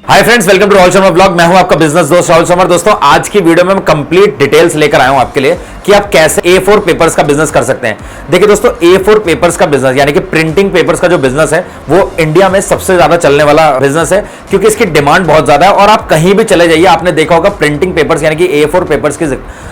Hi friends, welcome to Rahul Sharma blog. मैं हूं आपका बिजनेस दोस्त राहुल शर्मा। दोस्तों, आज की वीडियो में मैं कंप्लीट डिटेल्स लेकर आया हूं आपके लिए कि आप कैसे A4 पेपर्स का बिजनेस कर सकते हैं। देखिए दोस्तों, A4 पेपर्स का बिजनेस यानी कि प्रिंटिंग पेपर्स का जो बिजनेस है वो इंडिया में सबसे ज्यादा चलने वाला बिजनेस है, क्योंकि इसकी डिमांड बहुत ज्यादा है। और आप कहीं भी चले जाइए, आपने देखा होगा प्रिंटिंग पेपर्स यानी कि A4 पेपर्स की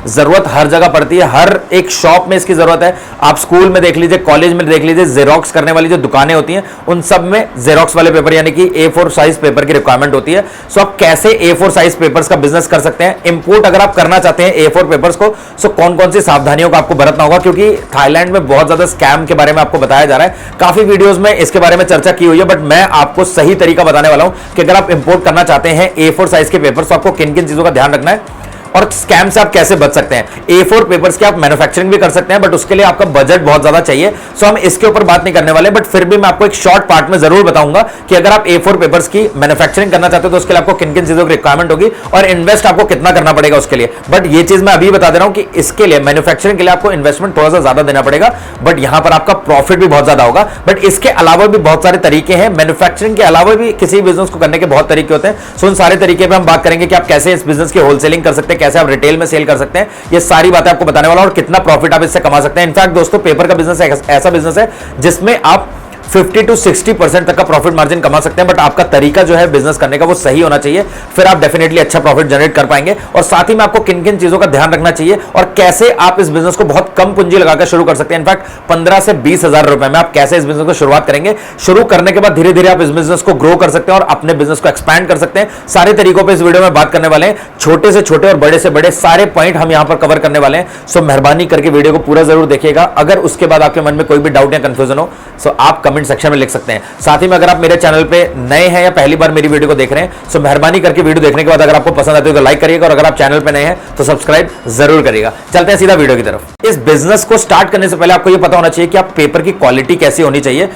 जरूरत हर जगह पड़ती है, हर एक शॉप में इसकी जरूरत है। आप स्कूल में देख लीजिए, कॉलेज में देख लीजिए, जेरोक्स करने वाली जो दुकानें होती हैं उन सब में जेरोक्स वाले पेपर यानी कि A4 साइज पेपर की रिक्वायरमेंट होती है। सो आप कैसे A4 साइज पेपर्स का बिजनेस कर सकते हैं। इंपोर्ट अगर आप करना चाहते हैं A4 पेपर्स को, सो कौन कौन सी सावधानियों का आपको बरतना होगा, क्योंकि थाईलैंड में बहुत ज्यादा स्कैम के बारे में आपको बताया जा रहा है। काफी वीडियोस में इसके बारे में चर्चा की हुई है, बट मैं आपको सही तरीका बताने वाला हूं कि अगर आप इंपोर्ट करना चाहते हैं A4 साइज के पेपर्स, तो आपको किन किन चीजों का ध्यान रखना है और स्कैम से आप कैसे बच सकते हैं। A4 पेपर्स की आप मैन्युफैक्चरिंग भी कर सकते हैं, बट उसके लिए आपका बजट बहुत ज्यादा चाहिए। सो हम इसके ऊपर बात नहीं करने वाले, बट फिर भी मैं आपको एक शॉर्ट पार्ट में जरूर बताऊंगा कि अगर आप A4 पेपर्स की मैन्युफैक्चरिंग करना चाहते हो तो उसके लिए आपको किन किन चीजों की रिक्वायरमेंट होगी और इन्वेस्ट आपको कितना करना पड़ेगा उसके लिए। बट ये चीज मैं अभी बता दे रहा हूं कि इसके लिए मैन्युफैक्चरिंग के लिए आपको इन्वेस्टमेंट थोड़ा सा ज्यादा देना पड़ेगा, बट यहां पर आपका प्रॉफिट भी बहुत ज्यादा होगा। बट इसके अलावा भी बहुत सारे तरीके हैं, मैन्युफैक्चरिंग के अलावा भी किसी बिजनेस को करने के बहुत तरीके होते हैं। सो उन सारे तरीके पे हम बात करेंगे कि आप कैसे इस बिजनेस की होलसेलिंग कर सकते हैं, कैसे आप रिटेल में सेल कर सकते हैं। ये सारी बातें आपको बताने वाला हूं और कितना प्रॉफिट आप इससे कमा सकते हैं। इनफैक्ट दोस्तों, पेपर का बिजनेस ऐसा बिजनेस है जिसमें आप 50 to 60% तक का प्रॉफिट मार्जिन कमा सकते हैं, बट आपका तरीका जो है बिजनेस करने का वो सही होना चाहिए, फिर आप डेफिनेटली अच्छा प्रॉफिट जनरेट कर पाएंगे। और साथ ही में आपको किन किन चीजों का ध्यान रखना चाहिए और कैसे आप इस बिजनेस को बहुत कम पूंजी लगाकर शुरू कर सकते हैं। इनफैक्ट 15 से 20 हजार रुपए में आप कैसे इस बिजनेस को शुरुआत करेंगे। शुरू करने के बाद धीरे धीरे आप इस बिजनेस को ग्रो कर सकते हैं और अपने बिजनेस को एक्सपैंड कर सकते हैं। सारे तरीकों पर इस वीडियो में बात करने वाले हैं, छोटे से छोटे और बड़े से बड़े सारे पॉइंट हम यहां पर कवर करने वाले हैं। सो मेहरबानी करके वीडियो को पूरा जरूर देखिएगा। अगर उसके बाद आपके मन में कोई भी डाउट या कंफ्यूजन हो, सो आप कमेंट सेक्शन में लिख सकते हैं। साथ ही में अगर आप मेरे चैनल पे नए हैं या पहली बार मेरी वीडियो को देख रहे हैं, तो मेहरबानी करके वीडियो देखने के बाद अगर आपको पसंद आती है तो लाइक करिएगा, और अगर आप चैनल पे नए हैं तो सब्सक्राइब जरूर करिएगा। चलते हैं सीधा वीडियो की तरफ। इस बिजनेस को स्टार्ट करने से पहले आपको यह पता होना चाहिए कि आप पेपर की क्वालिटी कैसी होनी चाहिए।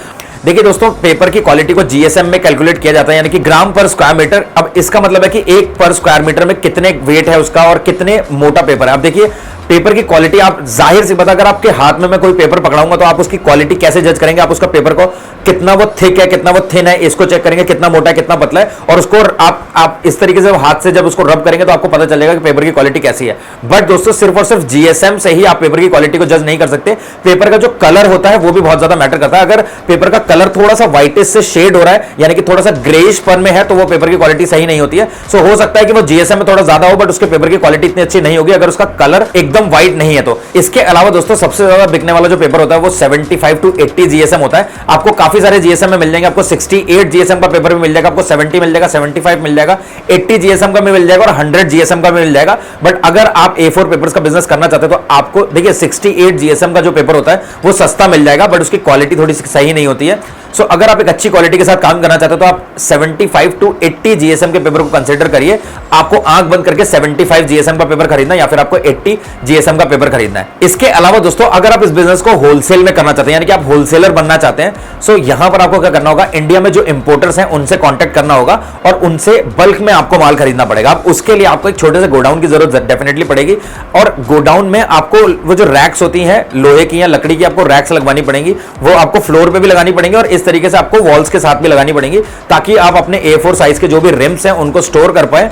देखिए दोस्तों, पेपर की क्वालिटी को GSM में कैलकुलेट किया जाता है, यानी कि ग्राम पर स्क्वायर मीटर। अब इसका मतलब है कि एक पर स्क्वायर मीटर में कितने वेट है उसका और कितने मोटा पेपर है। आप देखिए पेपर की क्वालिटी, आप जाहिर सी बात, अगर आपके हाथ में मैं कोई पेपर पकड़ाऊंगा तो आप उसकी क्वालिटी कैसे जज करेंगे। आप उसका पेपर को कितना वो थिक है, कितना वो थिन है, इसको चेक करेंगे, कितना मोटा है, कितना पतला है, और उसको आप इस तरीके से हाथ से जब उसको रब करेंगे तो आपको पता चलेगा कि पेपर की क्वालिटी कैसी है। बट दोस्तों, सिर्फ और सिर्फ GSM से ही आप पेपर की क्वालिटी को जज नहीं कर सकते। पेपर का जो कलर होता है वो भी बहुत ज्यादा मैटर करता है। अगर पेपर का कलर थोड़ा सा व्हाइटिश से शेड हो रहा है, यानी कि थोड़ा सा ग्रेइश पर में है, तो वो पेपर की क्वालिटी सही नहीं होती है। सो हो सकता है कि वो GSM में थोड़ा ज्यादा हो, बट उसके पेपर की क्वालिटी इतनी अच्छी नहीं होगी अगर उसका कलर एकदम व्हाइट नहीं है तो। इसके अलावा दोस्तों, सबसे ज्यादा बिकने वाला जो पेपर होता है वो 75 to 80 GSM होता है। आपको काफी सारे GSM में मिल जाएंगे। आपको 68 GSM का पेपर भी मिल जाएगा, आपको 70 मिल जाएगा, 75 मिल जाएगा, 80 GSM का भी मिल जाएगा और 100 GSM का भी मिल जाएगा। बट अगर आप A4 पेपर्स का बिजनेस करना चाहते हैं तो आपको देखिए 68 GSM का जो पेपर होता है वो सस्ता मिल जाएगा, बट उसकी क्वालिटी थोड़ी सी सही नहीं होती है। सो अगर आप एक अच्छी क्वालिटी के साथ काम करना चाहते हो तो आप 75 to 80 GSM के पेपर को कंसीडर करिए। आपको आंख बंद करके 75 GSM का पेपर खरीदना या फिर आपको 80 GSM का पेपर खरीदना है। इसके अलावा दोस्तों, अगर आप इस बिजनेस को होलसेल में करना चाहते हैं, यानी कि आप होलसेलर बनना चाहते हैं, सो यहां पर आपको क्या करना होगा, इंडिया में जो इंपोर्टर्स हैं उनसे कांटेक्ट करना होगा और उनसे बल्क में आपको माल खरीदना पड़ेगा। आप उसके लिए आपको एक छोटे से गोडाउन की जरूरत डेफिनेटली पड़ेगी, और गोडाउन में आपको वो जो रैक्स होती हैं लोहे की या लकड़ी की, आपको रैक्स लगवानी पड़ेंगी। वो आपको फ्लोर पे भी लगानी पड़ेंगी और इस तरीके से आपको वॉल्स के साथ भी लगानी पड़ेंगी, ताकि आप अपने A4 साइज के जो भी रिम्स हैं उनको स्टोर कर पाए।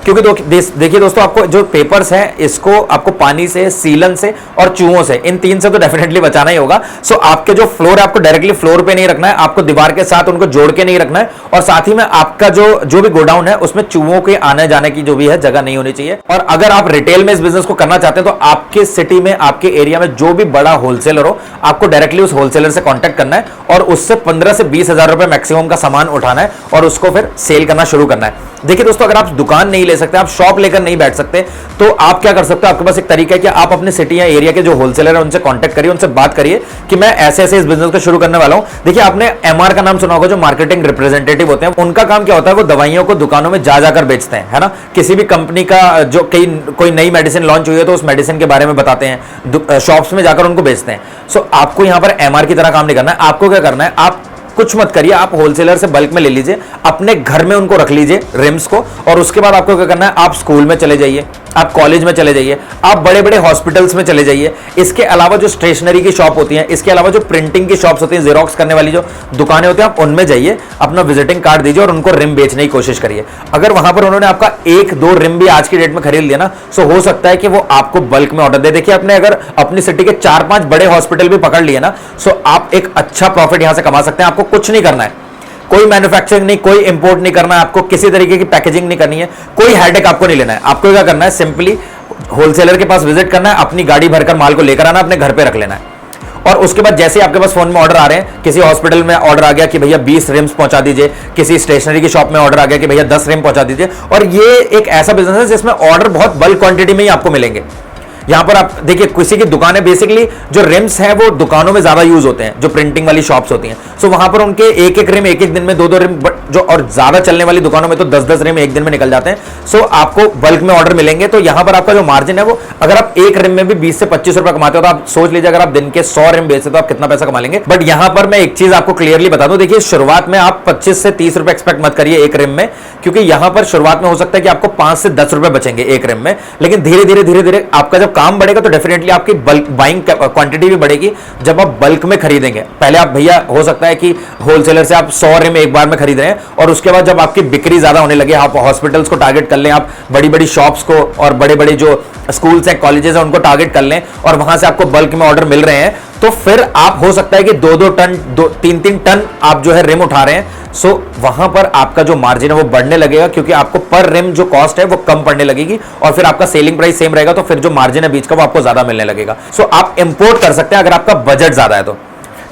क्योंकि देखिए दोस्तों, आपको जो पेपर्स हैं इसको आपको पानी से, सीलन से और चूहों से, इन तीन से तो डेफिनेटली बचाना ही होगा। सो आपके जो फ्लोर है आपको डायरेक्टली फ्लोर पे नहीं रखना है, आपको दीवार के साथ उनको जोड़ के नहीं रखना है, और साथ ही में आपका जो भी गोडाउन है उसमें चूहों के आने जाने की जो भी है जगह नहीं होनी चाहिए। और अगर आप रिटेल में इस बिजनेस को करना चाहते हैं तो आपके सिटी में, आपके एरिया में जो भी बड़ा होलसेलर हो, आपको डायरेक्टली उस होलसेलर से कॉन्टेक्ट करना है और उससे 15 से 20 हजार रुपए मैक्सिमम का सामान उठाना है और उसको फिर सेल करना शुरू करना है। देखिए दोस्तों, अगर आप दुकान नहीं ले सकते, आप शॉप लेकर नहीं बैठ सकते, तो आप क्या कर सकते हो, आपके पास एक तरीका है कि आप अपने सिटी या एरिया के जो होलसेलर है उनसे कांटेक्ट करिए, उनसे बात करिए कि मैं ऐसे ऐसे इस बिजनेस को शुरू करने वाला हूं। देखिए, आपने MR का नाम सुना होगा, जो मार्केटिंग रिप्रेजेंटेटिव होते हैं। उनका काम क्या होता है, वो दवाइयों को दुकानों में जा जाकर बेचते हैं, है ना। किसी भी कंपनी का जो कोई नई मेडिसिन लॉन्च हुई है तो उस मेडिसिन के बारे में बताते हैं, शॉप्स में जाकर उनको बेचते हैं। सो आपको यहां पर MR की तरह काम नहीं करना है। आपको क्या करना है, आप कुछ मत करिए, आप होलसेलर से बल्क में ले लीजिए, अपने घर में उनको रख लीजिए रिम्स को, और उसके बाद आपको क्या करना है, आप स्कूल में चले जाइए, आप कॉलेज में चले जाइए, आप बड़े बड़े हॉस्पिटल्स में चले जाइए, इसके अलावा जो स्टेशनरी की शॉप होती हैं, इसके अलावा जो प्रिंटिंग की शॉप्स होती हैं, जेरोक्स करने वाली जो दुकानें होती हैं, आप उनमें जाइए, अपना विजिटिंग कार्ड दीजिए और उनको रिम बेचने की कोशिश करिए। अगर वहां पर उन्होंने आपका 1-2 रिम भी आज की डेट में खरीद लिया ना, सो हो सकता है कि वो आपको बल्क में ऑर्डर दे। देखिए, आपने अगर अपनी सिटी के 4-5 बड़े हॉस्पिटल भी पकड़ लिए ना, सो आप एक अच्छा प्रॉफिट यहां से कमा सकते हैं। आपको कुछ नहीं करना है, कोई मैन्युफैक्चरिंग नहीं, कोई इंपोर्ट नहीं करना है, आपको किसी तरीके की पैकेजिंग नहीं करनी है, कोई हेडेक आपको नहीं लेना है। आपको क्या करना है, सिंपली होलसेलर के पास विजिट करना है, अपनी गाड़ी भरकर माल को लेकर आना, अपने घर पे रख लेना है, और उसके बाद जैसे आपके पास फोन में ऑर्डर आ रहे हैं, किसी हॉस्पिटल में ऑर्डर आ गया कि भैया 20 रिम्स पहुंचा दीजिए, किसी स्टेशनरी की शॉप में ऑर्डर आ गया कि भैया 10 रिम पहुंचा दीजिए, और ये एक ऐसा बिजनेस है जिसमें ऑर्डर बहुत बल्क क्वांटिटी में ही आपको मिलेंगे। यहां पर आप देखिए, किसी की दुकानें, बेसिकली जो रिम्स हैं वो दुकानों में ज्यादा यूज होते हैं, जो प्रिंटिंग वाली शॉप्स होती हैं, सो वहां पर उनके एक एक रिम एक एक दिन में 2-2 रिम, जो और ज्यादा चलने वाली दुकानों में तो 10-10 रिम एक दिन में निकल जाते हैं। सो आपको बल्क में ऑर्डर मिलेंगे, तो यहां पर आपका जो मार्जिन है वो, अगर आप एक रिम में भी 20 से 25 रुपए कमाते हो, तो आप सोच लीजिए अगर आप दिन के 100 रिम बेचते तो आप कितना पैसा कमा लेंगे। बट यहां पर मैं एक चीज आपको क्लियरली बता दूं, देखिए शुरुआत में आप 25 से 30 रुपए एक्सपेक्ट मत करिए एक रिम में, क्योंकि यहां पर शुरुआत में हो सकता है कि आपको 5 से 10 रुपए बचेंगे एक रिम में, लेकिन धीरे धीरे आपका जब काम बढ़ेगा तो डेफिनेटली आपकी बल्क बाइंग क्वांटिटी भी बढ़ेगी जब आप बल्क में खरीदेंगे। पहले आप भैया हो सकता है कि होलसेलर से आप 100 रिम एक बार में खरीद रहे हैं, और उसके बाद जब आपकी बिक्री ज्यादा होने लगे, आप हॉस्पिटल्स को टारगेट कर लें, आप बड़ी बड़ी शॉप्स को और बड़े बड़े जो स्कूल्स हैं, कॉलेजेस हैं, उनको टारगेट कर लें, और वहां से आपको बल्क में ऑर्डर मिल रहे हैं, तो फिर आप हो सकता है कि 2-2 टन 3-3 टन आप जो है रिम उठा रहे हैं। सो वहां पर आपका जो मार्जिन है वो बढ़ने लगेगा, क्योंकि आपको पर रिम जो कॉस्ट है वो कम पड़ने लगेगी, और फिर आपका सेलिंग प्राइस सेम रहेगा, तो फिर जो मार्जिन है बीच का वो आपको ज्यादा मिलने लगेगा। सो आप इंपोर्ट कर सकते हैं अगर आपका बजट ज्यादा है तो,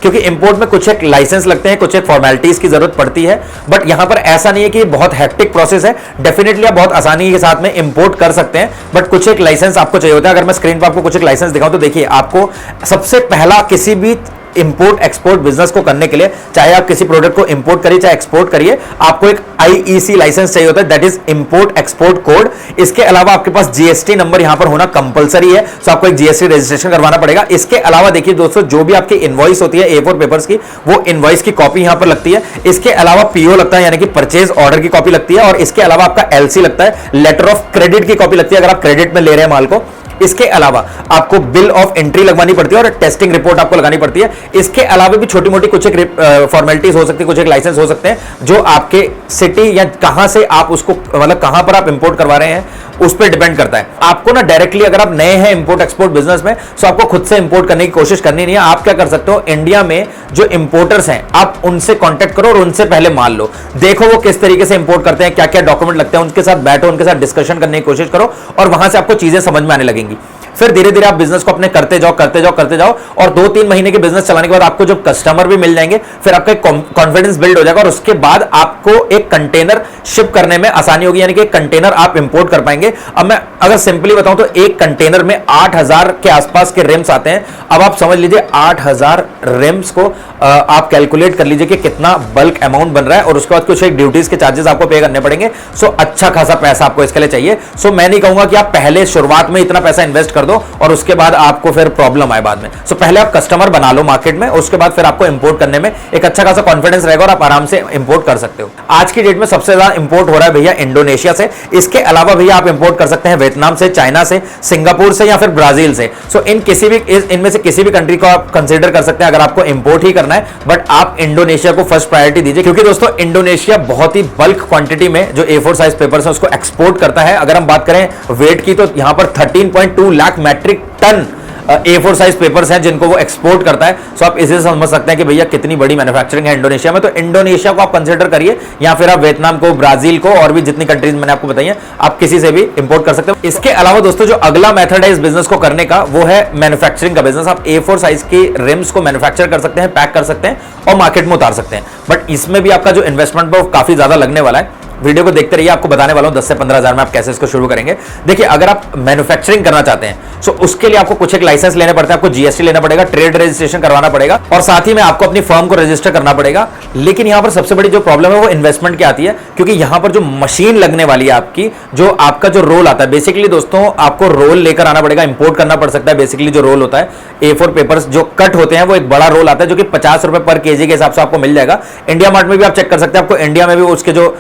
क्योंकि इंपोर्ट में कुछ एक लाइसेंस लगते हैं, कुछ एक फॉर्मेलिटीज की जरूरत पड़ती है, बट यहां पर ऐसा नहीं है कि बहुत हेक्टिक प्रोसेस है। डेफिनेटली आप बहुत आसानी के साथ में इंपोर्ट कर सकते हैं, बट कुछ एक लाइसेंस आपको चाहिए होता है। अगर मैं स्क्रीन पर आपको कुछ एक लाइसेंस दिखाऊं तो देखिए, आपको सबसे पहला किसी भी इंपोर्ट एक्सपोर्ट बिजनेस को करने के लिए, चाहे आप किसी प्रोडक्ट को इंपोर्ट करिए चाहे एक्सपोर्ट करिए, आपको एक आईईसी लाइसेंस चाहिए होता है, that is import export code. इसके अलावा आपके पास जीएसटी नंबर यहां पर होना कंपलसरी है, सो आपको एक जीएसटी रजिस्ट्रेशन करवाना पड़ेगा। इसके अलावा देखिए दोस्तों, जो भी आपकी इनवॉइस होती है A4 पेपर्स की, वो इनवॉइस की कॉपी यहां पर लगती है। इसके अलावा पीओ लगता है, यानी कि परचेज ऑर्डर की कॉपी लगती है, और इसके अलावा आपका एलसी लगता है, लेटर ऑफ क्रेडिट की कॉपी लगती है अगर आप क्रेडिट में ले रहे हैं माल को। इसके अलावा आपको बिल ऑफ एंट्री लगवानी पड़ती है और टेस्टिंग रिपोर्ट आपको लगानी पड़ती है। इसके अलावा भी छोटी मोटी कुछ एक फॉर्मेलिटीज हो सकती है, कुछ एक लाइसेंस हो सकते हैं जो आपके सिटी या कहां से आप उसको, मतलब कहां पर आप इंपोर्ट करवा रहे हैं उस पर डिपेंड करता है। आपको ना डायरेक्टली, अगर आप नए हैं इंपोर्ट एक्सपोर्ट बिजनेस में, तो आपको खुद से इंपोर्ट करने की कोशिश करनी नहीं है। आप क्या कर सकते हो, इंडिया में जो इंपोर्टर्स हैं आप उनसे कांटेक्ट करो और उनसे पहले माल लो, देखो वो किस तरीके से इंपोर्ट करते हैं, क्या क्या डॉक्यूमेंट लगते हैं, उनके साथ बैठो, उनके साथ डिस्कशन करने की कोशिश करो, और वहां से आपको चीजें समझ में आने लगेंगी। फिर धीरे धीरे आप बिजनेस को अपने करते जाओ करते जाओ करते जाओ, और 2-3 महीने के बिजनेस चलाने के बाद आपको जो कस्टमर भी मिल जाएंगे, फिर आपका कॉन्फिडेंस बिल्ड हो जाएगा, और उसके बाद आपको एक कंटेनर शिप करने में आसानी होगी, यानी कि एक कंटेनर आप इंपोर्ट कर पाएंगे। अब मैं अगर सिंपली बताऊं तो एक कंटेनर में 8000 के आसपास के रिम्स आते हैं। अब आप समझ लीजिए 8000 रिम्स को आप कैलकुलेट कर लीजिए कि कितना बल्क अमाउंट बन रहा है, और उसके बाद कुछ एक ड्यूटीज के चार्जेस आपको पे करने पड़ेंगे। सो अच्छा खासा पैसा आपको इसके लिए चाहिए। सो मैं नहीं कहूंगा कि आप पहले शुरुआत में इतना पैसा इन्वेस्ट कर दो और उसके बाद आपको फिर प्रॉब्लम आए बाद में। सो पहले आप कस्टमर बना लो मार्केट में, उसके बाद फिर आपको इंपोर्ट करने में एक अच्छा खासा कॉन्फिडेंस रहेगा और आप आराम से इंपोर्ट कर सकते हो। आज की डेट में सबसे ज्यादा इंपोर्ट हो रहा है भैया इंडोनेशिया से। इसके अलावा भैया आप इंपोर्ट कर सकते हैं वियतनाम से, चाइना से, सिंगापुर से, या फिर ब्राजील से। सो इनमें से किसी भी कंट्री को आप कंसीडर कर सकते हैं अगर आपको इंपोर्ट ही करना है, बट आप इंडोनेशिया को फर्स्ट प्रायोरिटी दीजिए, क्योंकि दोस्तों इंडोनेशिया बहुत ही बल्क क्वांटिटी में जो A4 साइज पेपर्स है उसको एक्सपोर्ट करता है। अगर हम बात करें वेट की, तो यहां पर 13.2 lakh metric ton A4 size papers हैं जिनको वो एक्सपोर्ट करता है। सो आप इसे समझ सकते हैं कि भैया कितनी बड़ी मैन्युफैक्चरिंग है इंडोनेशिया में। तो इंडोनेशिया को आप कंसीडर करिए, या फिर आप वियतनाम को, ब्राजील को, और भी जितनी कंट्रीज मैंने आपको बताई हैं, आप किसी से भी इंपोर्ट कर सकते हो। इसके अलावा दोस्तों जो अगला मेथड है इस बिजनेस को करने का, वो है मैन्युफैक्चरिंग का बिजनेस। आप A4 साइज की रिम्स को मैन्युफैक्चर कर सकते हैं, पैक कर सकते हैं और मार्केट में उतार सकते हैं। बट इसमें भी आपका जो इन्वेस्टमेंट है वो काफी ज्यादा लगने वाला है। वीडियो को देखते रहिए, आपको बताने वाला हूं 10 से 15 हजार में आप कैसे इसको शुरू करेंगे। देखिए, अगर आप मैन्युफैक्चरिंग करना चाहते हैं तो उसके लिए आपको कुछ एक लाइसेंस लेने पड़ते हैं, आपको जीएसटी लेना पड़ेगा, ट्रेड रजिस्ट्रेशन करवाना पड़ेगा, और साथ ही में आपको अपनी फर्म को रजिस्टर करना पड़ेगा। लेकिन यहां पर सबसे बड़ी जो प्रॉब्लम है वो इन्वेस्टमेंट की आती है, क्योंकि यहां पर जो मशीन लगने वाली है आपकी, जो आपका जो रोल आता है, बेसिकली दोस्तों आपको रोल लेकर आना पड़ेगा, इंपोर्ट करना पड़ सकता है। बेसिकली जो रोल होता है A4 पेपर्स जो कट होते हैं, वो एक बड़ा रोल आता है जो कि 50 रुपए पर केजी के हिसाब से आपको मिल जाएगा। इंडिया मार्ट में भी आप चेक कर सकते हैं, आपको इंडिया में भी उसके जो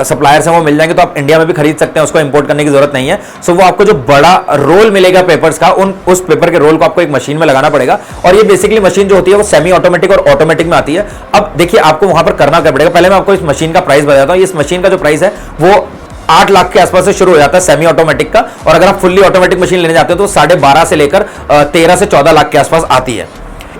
सप्लायर्स हैं वो मिल जाएंगे, तो आप इंडिया में भी खरीद सकते हैं, उसको इंपोर्ट करने की जरूरत नहीं है। सो वो आपको जो बड़ा रोल मिलेगा पेपर्स का, उस पेपर के रोल को आपको एक मशीन में लगाना पड़ेगा। और ये बेसिकली मशीन जो होती है वो सेमी ऑटोमेटिक और ऑटोमेटिक में आती है। अब देखिए आपको वहां पर करना क्या पड़ेगा, पहले मैं आपको इस मशीन का प्राइस बताता हूं। इस मशीन का जो प्राइस है वो 8 लाख के आसपास से शुरू हो जाता है सेमी ऑटोमेटिक का, और अगर आप फुल्ली ऑटोमेटिक मशीन लेने जाते हो तो 12.5 से लेकर 13 से 14 लाख के आसपास आती है।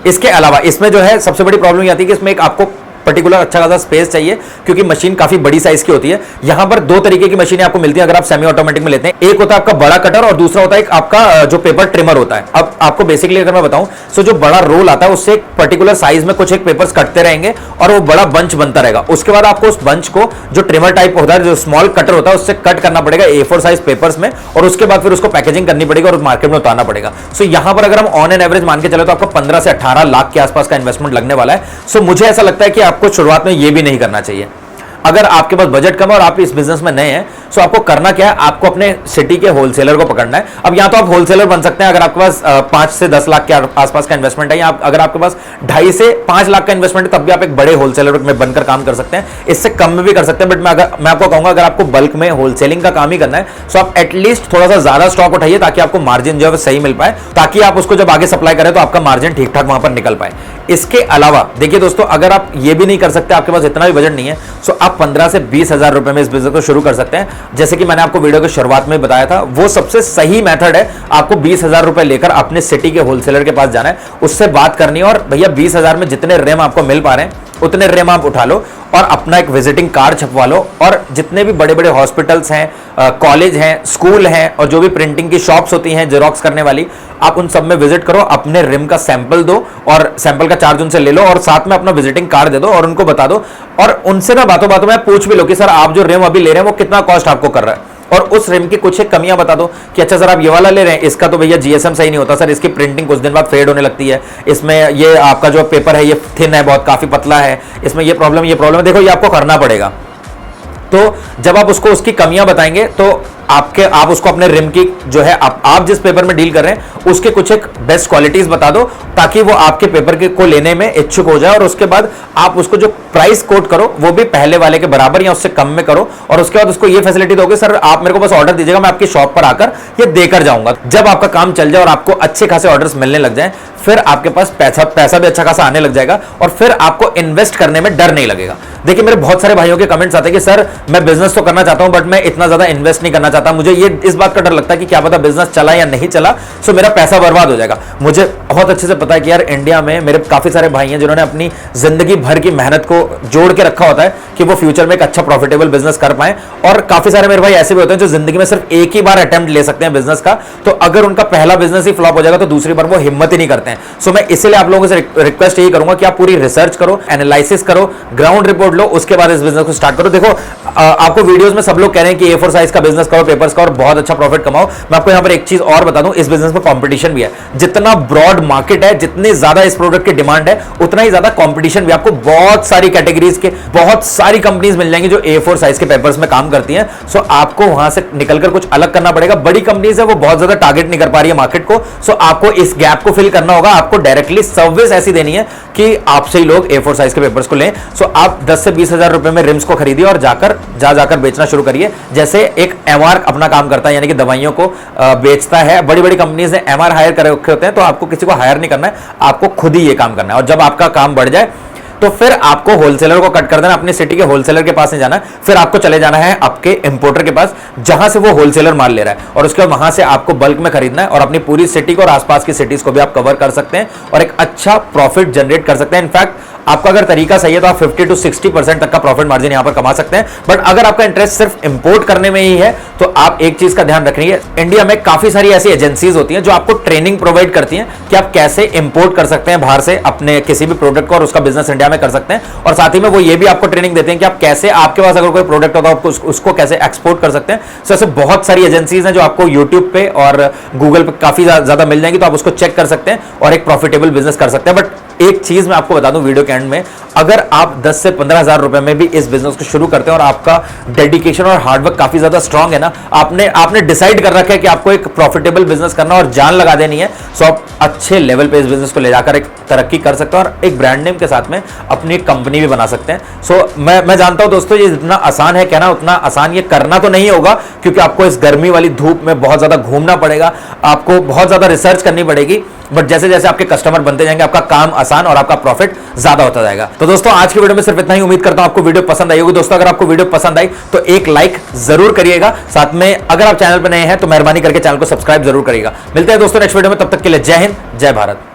इसके अलावा इसमें जो है सबसे बड़ी प्रॉब्लम ये आती है कि इसमें एक आपको पर्टिकुलर अच्छा खासा स्पेस चाहिए, क्योंकि मशीन काफी बड़ी साइज की होती है। यहां पर दो तरीके की मशीनें आपको मिलती हैं अगर आप सेमी ऑटोमेटिक में लेते हैं। एक होता है आपका बड़ा कटर और दूसरा होता है एक आपका जो पेपर ट्रिमर होता है। अब आपको बेसिकली अगर मैं बताऊं, सो जो बड़ा रोल आता है उससे एक पर्टिकुलर साइज में कुछ एक पेपर्स कटते रहेंगे और वो बड़ा बंच बनता रहेगा। उसके बाद आपको उस बंच को जो ट्रिमर टाइप होता है, जो स्मॉल कटर होता है, उससे कट करना पड़ेगा A4 साइज पेपर्स में, और उसके बाद फिर उसको पैकेजिंग करनी पड़ेगी और मार्केट में उतारना पड़ेगा। सो यहां पर अगर हम ऑन एन एवरेज मान के चले तो आपको 15 से 18 लाख के आसपास का इन्वेस्टमेंट लगने वाला है। सो मुझे ऐसा लगता है कि आपको शुरुआत में ये भी नहीं करना चाहिए। अगर आपके पास बजट कम है और आप इस बिजनेस में नए हैं, सो आपको करना क्या है, आपको अपने सिटी के होलसेलर को पकड़ना है। अब या तो आप होलसेलर बन सकते हैं अगर आपके पास 5 से 10 लाख के आसपास का इन्वेस्टमेंट है, या अगर आपके पास 2.5 से 5 लाख का इन्वेस्टमेंट है, तब भी आप एक बड़े होलसेलर में बनकर काम कर सकते हैं। इससे कम में भी कर सकते हैं, बट मैं आपको कहूंगा अगर आपको बल्क में होलसेलिंग का काम ही करना है, सो आप एटलीस्ट थोड़ा सा ज्यादा स्टॉक उठाइए ताकि आपको मार्जिन जो है सही मिल पाए, ताकि आप उसको जब आगे सप्लाई करें तो आपका मार्जिन ठीक ठाक वहां पर निकल पाए। इसके अलावा देखिए दोस्तों, अगर आप ये भी नहीं कर सकते, आपके पास इतना भी बजट नहीं है, सो आप 15 से 20 हजार रुपए में इस बिजनेस को शुरू कर सकते हैं। जैसे कि मैंने आपको वीडियो की शुरुआत में बताया था, वो सबसे सही मेथड है। आपको 20 हजार रुपए लेकर अपने सिटी के होलसेलर के पास जाना है, उससे बात करनी है, और भैया 20 हजार में जितने रेम आपको मिल पा रहे हैं उतने रेम आप उठा लो और अपना एक विजिटिंग कार्ड छपवा लो, और जितने भी बड़े बड़े हॉस्पिटल्स हैं, कॉलेज हैं, स्कूल हैं, और जो भी प्रिंटिंग की शॉप्स होती हैं जेरोक्स करने वाली, आप उन सब में विजिट करो, अपने रिम का सैंपल दो और सैंपल का चार्ज उनसे ले लो, और साथ में अपना विजिटिंग कार्ड दे दो और उनको बता दो। और उनसे ना बातों बातों में पूछ भी लो कि सर आप जो रिम अभी ले रहे हैं वो कितना कॉस्ट आपको कर रहा है, और उस रिम की कुछ एक कमियां बता दो कि अच्छा सर आप ये वाला ले रहे हैं, इसका तो भैया जीएसएम सही नहीं होता सर, इसकी प्रिंटिंग कुछ दिन बाद फेड होने लगती है, इसमें ये आपका जो पेपर है ये थिन है, बहुत काफी पतला है, इसमें ये प्रॉब्लम है, देखो ये आपको करना पड़ेगा। तो जब आप उसको उसकी कमियां बताएंगे तो आप उसको अपने रिम की जो है आप जिस पेपर में डील कर रहे हैं उसके कुछ एक बेस्ट क्वालिटीज बता दो, ताकि वो आपके पेपर को लेने में इच्छुक हो जाए, और उसके बाद आप उसको जो प्राइस कोट करो वो भी पहले वाले के बराबर या उससे कम में करो, और उसके बाद उसको ये फैसिलिटी दोगे, सर आप मेरे को बस ऑर्डर दीजिएगा, मैं आपकी शॉप पर आकर ये देकर जाऊंगा। जब आपका काम चल जाए और आपको अच्छे खासे ऑर्डर्स मिलने लग जाए, फिर आपके पास पैसा भी अच्छा खासा आने लग जाएगा, और फिर आपको इन्वेस्ट करने में डर नहीं लगेगा। देखिए मेरे बहुत सारे भाइयों के कमेंट्स आते हैं कि सर मैं बिजनेस तो करना चाहता हूं बट मैं इतना ज्यादा इन्वेस्ट नहीं करना चाहता, मुझे ये इस बात का डर लगता है कि क्या पता बिजनेस चला या नहीं चला, सो मेरा पैसा बर्बाद हो जाएगा। मुझे बहुत अच्छे से पता है कि यार इंडिया में मेरे काफी सारे भाई हैं जिन्होंने अपनी जिंदगी भर की मेहनत को जोड़ के रखा होता है कि वो फ्यूचर में एक अच्छा प्रॉफिटेबल बिजनेस कर पाए, और काफी सारे मेरे भाई ऐसे भी होते हैं जो जिंदगी में सिर्फ एक ही बार अटेम्प्ट ले सकते हैं बिजनेस का, तो अगर उनका पहला बिजनेस ही फ्लॉप हो जाएगा तो दूसरी बार वो हिम्मत ही नहीं करते हैं। सो मैं इसलिए आप लोगों से रिक्वेस्ट यही करूंगा कि आप पूरी रिसर्च करो, एनालिसिस करो, ग्राउंड रिपोर्ट लो, उसके बाद इस बिजनेस को स्टार्ट करो। देखो आपको वीडियोस में सब लोग कह रहे हैं कि A4 साइज का बिजनेस करो, पेपर्स का, और बहुत अच्छा प्रॉफिट कमाओ। मैं आपको यहां पर एक चीज और बता दूं, इस बिजनेस में कंपटीशन भी है। जितना ब्रॉड मार्केट है, जितनी ज्यादा इस प्रोडक्ट की डिमांड है, उतना ही ज्यादा कंपटीशन भी। आपको बहुत सारी कैटेगरीज के बहुत सारी कंपनीज मिल जाएंगी जो A4 साइज के पेपर्स में काम करती हैं। सो आपको वहां से निकलकर कुछ अलग करना पड़ेगा। बड़ी कंपनीज है वो बहुत ज्यादा टारगेट नहीं कर पा रही है मार्केट को, सो आपको इस गैप को फिल करना होगा। आपको डायरेक्टली सर्विस ऐसी देनी है कि आपसे ही लोग A4 साइज के पेपर्स को लें। सो आप 10 से 20 हजार रुपए में रिम्स को खरीदिए और जाकर बेचना शुरू करिए। जैसे एक MR अपना काम करता है, यानी कि दवाइयों को बेचता है। बड़ी बड़ी कंपनीज ने MR हायर करे रखे होते हैं, तो आपको किसी को हायर नहीं करना है, आपको खुद ही ये काम करना है। और जब आपका काम बढ़ जाए तो फिर आपको होलसेलर को कट कर देना, अपनी सिटी के होलसेलर के पास नहीं जाना, फिर आपको चले जाना है आपके इंपोर्टर के पास जहां से वो होलसेलर माल ले रहा है, और उसके बाद वहां से आपको बल्क में खरीदना है, और अपनी पूरी सिटी को और आसपास की सिटीज को भी आप कवर कर सकते हैं और एक अच्छा प्रॉफिट जनरेट कर सकते हैं। इनफैक्ट आपका अगर तरीका सही है तो आप 50 to 60% तक का प्रॉफिट मार्जिन यहां पर कमा सकते हैं। बट अगर आपका इंटरेस्ट सिर्फ इंपोर्ट करने में ही है तो आप एक चीज का ध्यान रखिए, इंडिया में काफी सारी ऐसी एजेंसीज होती हैं जो आपको ट्रेनिंग प्रोवाइड करती हैं कि आप कैसे इंपोर्ट कर सकते हैं बाहर से अपने किसी भी प्रोडक्ट को, और उसका बिजनेस इंडिया में कर सकते हैं। और साथ ही में वो ये भी आपको ट्रेनिंग देते हैं कि आप कैसे, आपके पास अगर कोई प्रोडक्ट होता है उसको कैसे एक्सपोर्ट कर सकते हैं। सो ऐसे बहुत सारी एजेंसीज हैं जो आपको यूट्यूब पे और गूगल पे काफी ज्यादा मिल जाएंगी, तो आप उसको चेक कर सकते हैं और एक प्रॉफिटेबल बिजनेस कर सकते हैं। बट एक चीज मैं आपको बता दूं वीडियो के एंड में, अगर आप 10 से 15,000 रुपए में भी इस बिजनेस को शुरू करते हैं और आपका डेडिकेशन और हार्डवर्क काफी ज्यादा स्ट्रांग है ना, आपने डिसाइड कर रखा है कि आपको एक प्रॉफिटेबल बिजनेस करना और जान लगा देनी है, सो आप अच्छे लेवल पे इस बिजनेस को ले जाकर एक तरक्की कर सकते हैं और एक ब्रांड नेम के साथ में अपनी एक कंपनी भी बना सकते हैं। सो मैं जानता हूं दोस्तों, ये जितना आसान है कहना उतना आसान ये करना तो नहीं होगा, क्योंकि आपको इस गर्मी वाली धूप में बहुत ज्यादा घूमना पड़ेगा, आपको बहुत ज्यादा रिसर्च करनी पड़ेगी, बट जैसे जैसे आपके कस्टमर बनते जाएंगे आपका काम आसान और आपका प्रॉफिट ज्यादा होता जाएगा। तो दोस्तों आज की वीडियो में सिर्फ इतना ही, उम्मीद करता हूं आपको वीडियो पसंद आई होगी। दोस्तों अगर आपको वीडियो पसंद आई तो एक लाइक जरूर करिएगा, साथ में अगर आप चैनल पर नए हैं तो मेहरबानी करके चैनल को सब्सक्राइब जरूर करिएगा। मिलते हैं दोस्तों नेक्स्ट वीडियो में, तब तक के लिए जय हिंद, जय भारत।